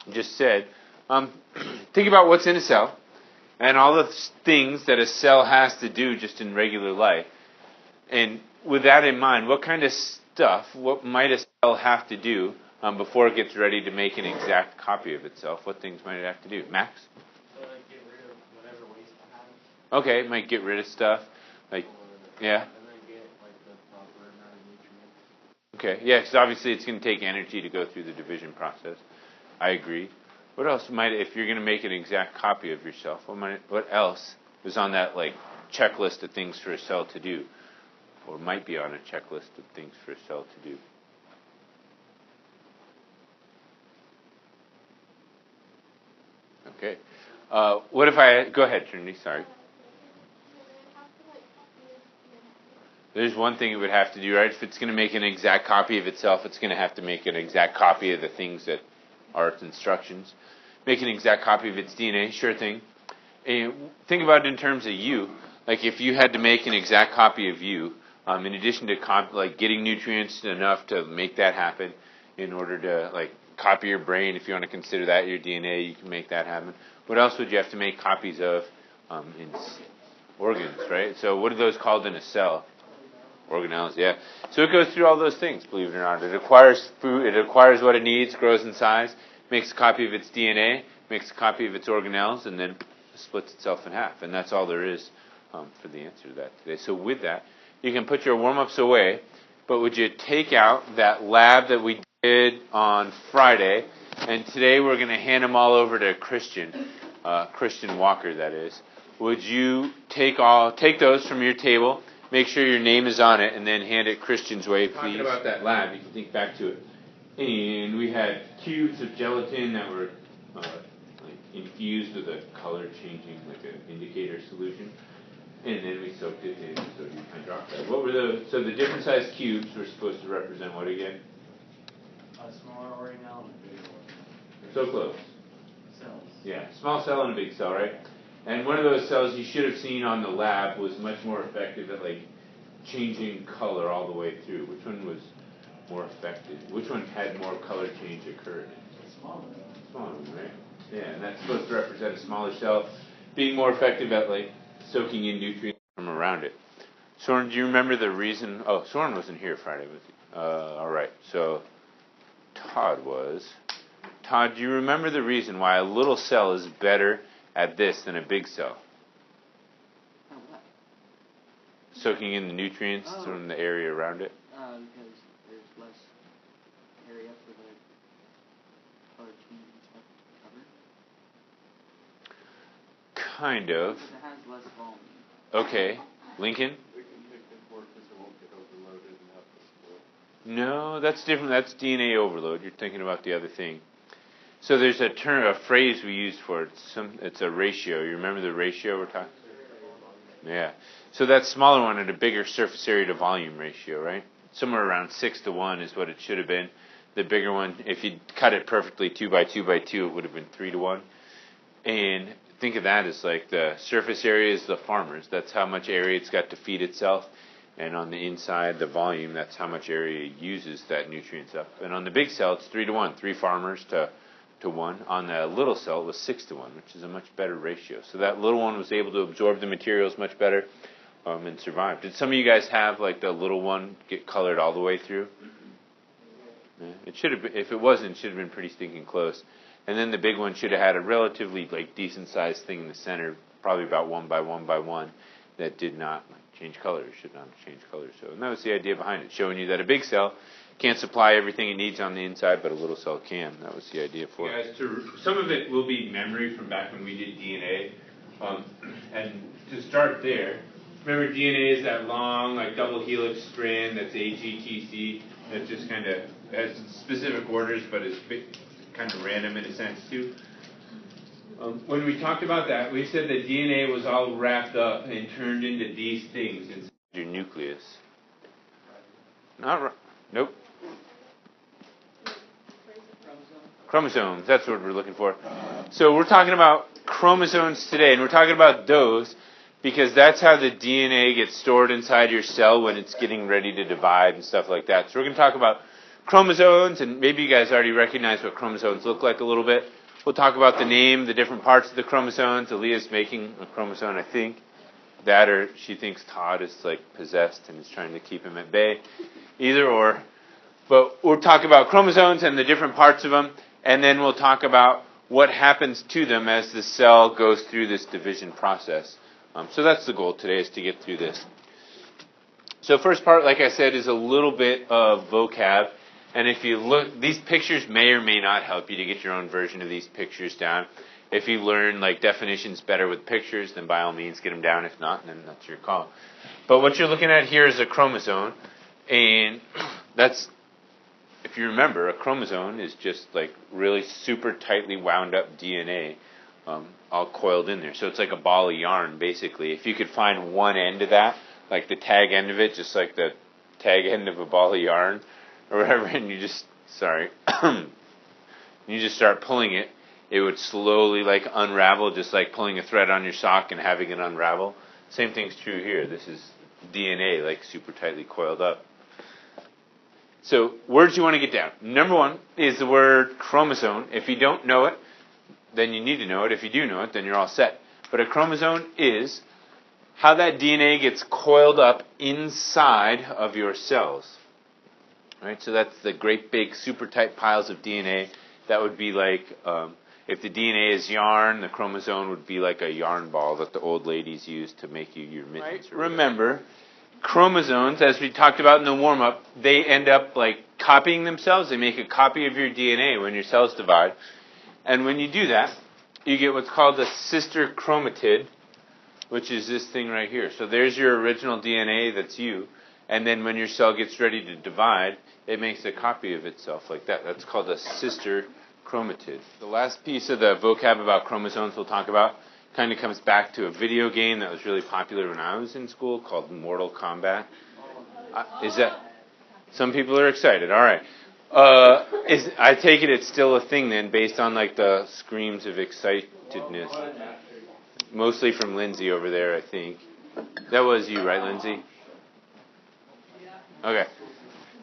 just said, think about what's in a cell and all the things that a cell has to do just in regular life. And with that in mind, what kind of stuff, what might a cell have to do before it gets ready to make an exact copy of itself? What things might it have to do? Max? So get rid of whatever waste it has. Okay, it might get rid of stuff. Like, yeah. And then get like the proper amount of nutrients. Okay, yeah, because obviously it's going to take energy to go through the division process. I agree. What else might, if you're going to make an exact copy of yourself, what else is on that like checklist of things for a cell to do, or might be on a checklist of things for a cell to do? Okay. What if go ahead, Trinity, sorry. There's one thing it would have to do, right? If it's going to make an exact copy of itself, it's going to have to make an exact copy of the things that are its instructions. Make an exact copy of its DNA, sure thing. And think about it in terms of you. Like if you had to make an exact copy of you, in addition to like getting nutrients enough to make that happen, in order to like copy your brain, if you want to consider that your DNA, you can make that happen. What else would you have to make copies of in organs, right? So what are those called in a cell? Organelles, yeah. So it goes through all those things, believe it or not. It acquires food, it acquires what it needs, grows in size, makes a copy of its DNA, makes a copy of its organelles, and then splits itself in half. And that's all there is for the answer to that today. So with that, you can put your warm-ups away, but would you take out that lab that we did on Friday, and today we're going to hand them all over to Christian Walker, that is. Would you take those from your table, make sure your name is on it, and then hand it Christian's way, please? Talking about that lab, you can think back to it. And we had cubes of gelatin that were infused with a color-changing, like an indicator solution. And then we soaked it in sodium hydroxide. What were so the different sized cubes were supposed to represent what again? A smaller organelle and a bigger organelle. So close. Cells. Yeah, small cell and a big cell, right? And one of those cells you should have seen on the lab was much more effective at like changing color all the way through. Which one was more effective? Which one had more color change occurred? The smaller one. Smaller one, right? Yeah, and that's supposed to represent a smaller cell being more effective at like soaking in nutrients from around it. Soren, do you remember the reason? Oh, Soren wasn't here Friday with you. All right, so Todd was. Todd, do you remember the reason why a little cell is better at this than a big cell? What? Soaking in the nutrients from the area around it? Because there's less area for the color change and stuff to cover. Kind of. It has less volume. Okay. Lincoln? We can make it more because it won't get overloaded and have to split. No, that's different. That's DNA overload. You're thinking about the other thing. So there's a phrase we use for it. It's a ratio. You remember the ratio we're talking? Yeah. So that smaller one had a bigger surface area to volume ratio, right? Somewhere around 6-to-1 is what it should have been. The bigger one, if you cut it perfectly 2x2x2, it would have been 3-to-1. And think of that as like the surface area is the farmer's. That's how much area it's got to feed itself. And on the inside, the volume, that's how much area it uses that nutrients up. And on the big cell, it's 3-to-1, 3 farmers to 1. On the little cell, it was 6-to-1, which is a much better ratio. So that little one was able to absorb the materials much better and survive. Did some of you guys have like the little one get colored all the way through? Yeah. It should have been, if it wasn't, it should have been pretty stinking close. And then the big one should have had a relatively like decent sized thing in the center, probably about 1x1x1, that did not change color. It should not change color. So, and that was the idea behind it, showing you that a big cell can't supply everything it needs on the inside, but a little cell can. That was the idea for it. Guys, some of it will be memory from back when we did DNA. And to start there, remember DNA is that long, like double helix strand that's AGTC that just kind of has specific orders, but is kind of random in a sense too. When we talked about that, we said that DNA was all wrapped up and turned into these things inside your nucleus. Not right. Nope. Chromosomes, that's what we're looking for. So we're talking about chromosomes today, and we're talking about those because that's how the DNA gets stored inside your cell when it's getting ready to divide and stuff like that. So we're going to talk about chromosomes, and maybe you guys already recognize what chromosomes look like a little bit. We'll talk about the name, the different parts of the chromosomes. Aaliyah's making a chromosome, I think. That or she thinks Todd is like possessed and is trying to keep him at bay. Either or. But we'll talk about chromosomes and the different parts of them, and then we'll talk about what happens to them as the cell goes through this division process. So that's the goal today, is to get through this. So first part, like I said, is a little bit of vocab. And if you look, these pictures may or may not help you to get your own version of these pictures down. If you learn like definitions better with pictures, then by all means get them down. If not, then that's your call. But what you're looking at here is a chromosome. And that's, if you remember, a chromosome is just like really super tightly wound up DNA all coiled in there. So it's like a ball of yarn, basically. If you could find one end of that, like the tag end of it, just like the tag end of a ball of yarn or whatever, and you just, you just start pulling it, it would slowly like unravel, just like pulling a thread on your sock and having it unravel. Same thing's true here. This is DNA, like super tightly coiled up. So words you want to get down. Number one is the word chromosome. If you don't know it, then you need to know it. If you do know it, then you're all set. But a chromosome is how that DNA gets coiled up inside of your cells. Right? So that's the great big super tight piles of DNA. That would be like, if the DNA is yarn, the chromosome would be like a yarn ball that the old ladies use to make you your mittens. Right? Remember, chromosomes, as we talked about in the warm-up, they end up like copying themselves. They make a copy of your DNA when your cells divide. And when you do that, you get what's called a sister chromatid, which is this thing right here. So there's your original DNA, that's you. And then when your cell gets ready to divide, it makes a copy of itself like that. That's called a sister chromatid. The last piece of the vocab about chromosomes we'll talk about kind of comes back to a video game that was really popular when I was in school called Mortal Kombat. Is that... Some people are excited. All right. I take it it's still a thing then, based on like the screams of excitedness. Mostly from Lindsay over there, I think. That was you, right, Lindsay? Okay.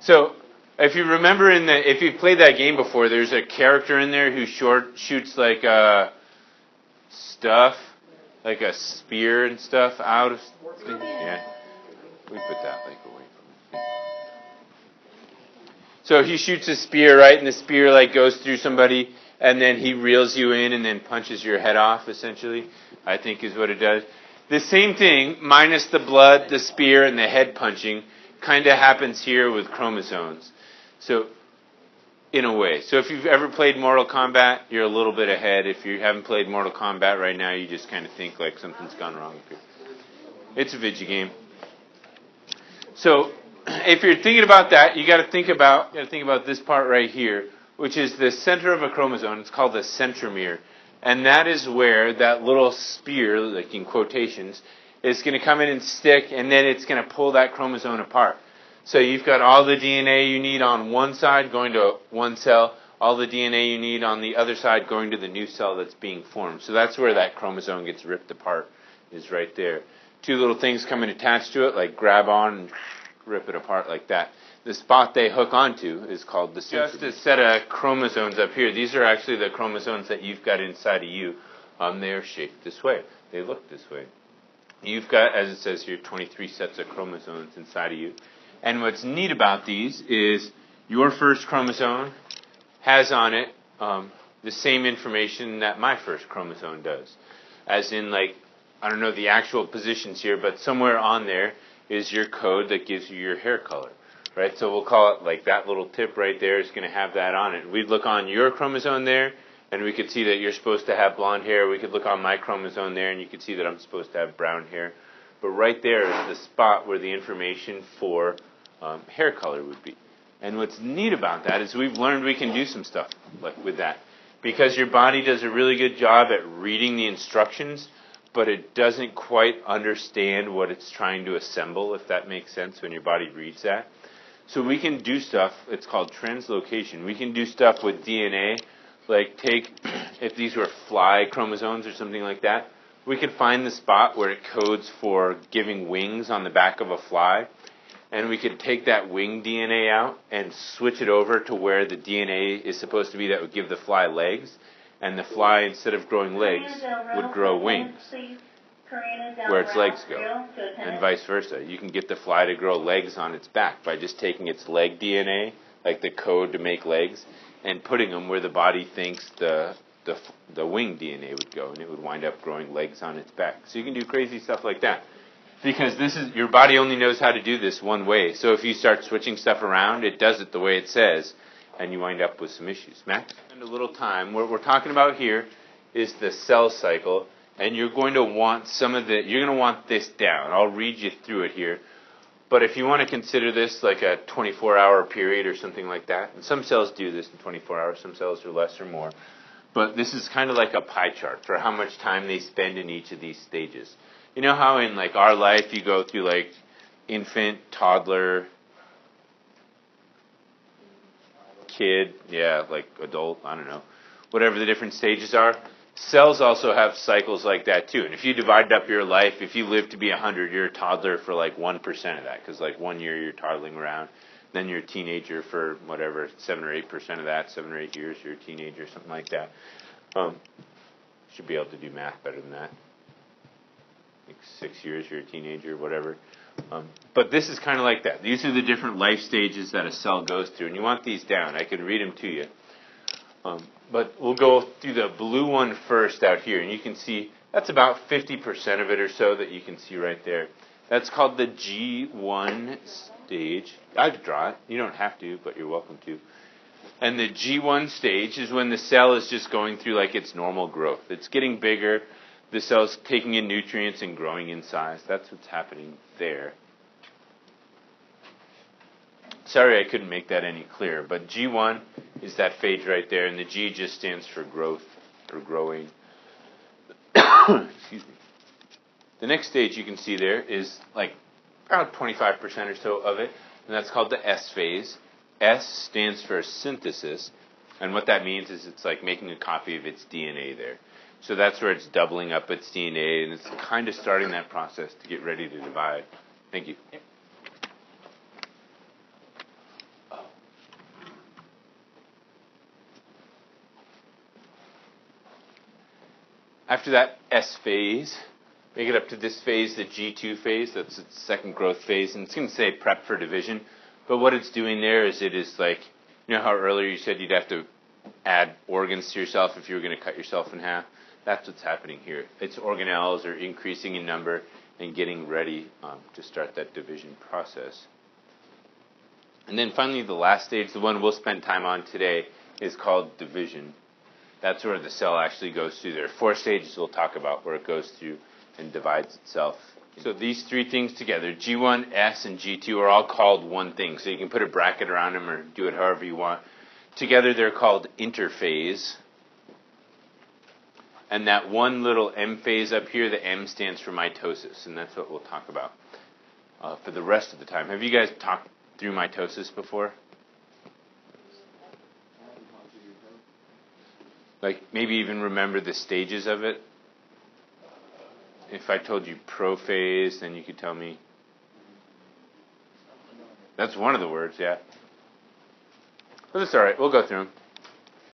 So, if you remember if you've played that game before, there's a character in there who shoots like stuff, like a spear and stuff out of... Yeah. We put that like away from it. So he shoots a spear, right, and the spear like goes through somebody, and then he reels you in and then punches your head off, essentially, I think is what it does. The same thing, minus the blood, the spear, and the head punching, kind of happens here with chromosomes. So, in a way. So if you've ever played Mortal Kombat, you're a little bit ahead. If you haven't played Mortal Kombat right now, you just kind of think like something's gone wrong with you. It's a video game. So, if you're thinking about that, you got to think about this part right here, which is the center of a chromosome. It's called the centromere, and that is where that little spear, like in quotations, is going to come in and stick, and then it's going to pull that chromosome apart. So you've got all the DNA you need on one side going to one cell, all the DNA you need on the other side going to the new cell that's being formed. So that's where that chromosome gets ripped apart, is right there. Two little things come and attach to it, like grab on and rip it apart like that. The spot they hook onto is called the centromere. Just a set of chromosomes up here. These are actually the chromosomes that you've got inside of you. They are shaped this way. They look this way. You've got, as it says here, 23 sets of chromosomes inside of you. And what's neat about these is your first chromosome has on it the same information that my first chromosome does. As in, like, I don't know the actual positions here, but somewhere on there is your code that gives you your hair color, right? So we'll call it like that little tip right there is going to have that on it. We'd look on your chromosome there, and we could see that you're supposed to have blonde hair. We could look on my chromosome there, and you could see that I'm supposed to have brown hair. But right there is the spot where the information for hair color would be. And what's neat about that is we've learned we can do some stuff like with that. Because your body does a really good job at reading the instructions, but it doesn't quite understand what it's trying to assemble, if that makes sense, when your body reads that. So we can do stuff, it's called translocation. We can do stuff with DNA, like take, if these were fly chromosomes or something like that, we could find the spot where it codes for giving wings on the back of a fly, and we could take that wing DNA out and switch it over to where the DNA is supposed to be that would give the fly legs, and the fly, instead of growing legs, would grow wings where its legs go, and vice versa. You can get the fly to grow legs on its back by just taking its leg DNA, like the code to make legs, and putting them where the body thinks the wing DNA would go, and it would wind up growing legs on its back. So you can do crazy stuff like that. Because this is, your body only knows how to do this one way. So if you start switching stuff around, it does it the way it says, and you wind up with some issues. Max? Spend a little time. What we're talking about here is the cell cycle, and you're going to want you're going to want this down. I'll read you through it here. But if you want to consider this like a 24-hour period or something like that, and some cells do this in 24 hours, some cells are less or more. But this is kind of like a pie chart for how much time they spend in each of these stages. You know how in like our life you go through like infant, toddler, kid, like adult, I don't know, whatever the different stages are. Cells also have cycles like that too. And if you divided up your life, if you live to be 100, you're a toddler for like 1% of that, because like 1 year you're toddling around, then you're a teenager for whatever 7 or 8% of that. 7 or 8 years you're a teenager, something like that. Should be able to do math better than that. Like 6 years you're a teenager, whatever. But this is kind of like that. These are the different life stages that a cell goes through, and you want these down. I can read them to you. But we'll go through the blue one first out here, and you can see that's about 50% of it or so that you can see right there. That's called the G1 stage. I could draw it. You don't have to, but you're welcome to. And the G1 stage is when the cell is just going through like its normal growth. It's getting bigger. The cell's taking in nutrients and growing in size. That's what's happening there. Sorry I couldn't make that any clearer, but G1 is that phase right there, and the G just stands for growth or growing. Excuse me. The next stage you can see there is like about 25% or so of it, and that's called the S phase. S stands for synthesis, and what that means is it's like making a copy of its DNA there. So that's where it's doubling up its DNA, and it's kind of starting that process to get ready to divide. Thank you. Yep. After that S phase, make it up to this phase, the G2 phase. That's its second growth phase, and it's going to say prep for division. But what it's doing there is it is like, you know how earlier you said you'd have to add organs to yourself if you were going to cut yourself in half? That's what's happening here. Its organelles are increasing in number and getting ready to start that division process. And then finally, the last stage, the one we'll spend time on today, is called division. That's where the cell actually goes through. There are 4 stages we'll talk about where it goes through and divides itself. So these 3 things together, G1, S, and G2, are all called one thing. So you can put a bracket around them or do it however you want. Together they're called interphase. And that one little M phase up here, the M stands for mitosis, and that's what we'll talk about for the rest of the time. Have you guys talked through mitosis before? Like maybe even remember the stages of it? If I told you prophase, then you could tell me. That's one of the words, yeah. But that's all right. We'll go through them.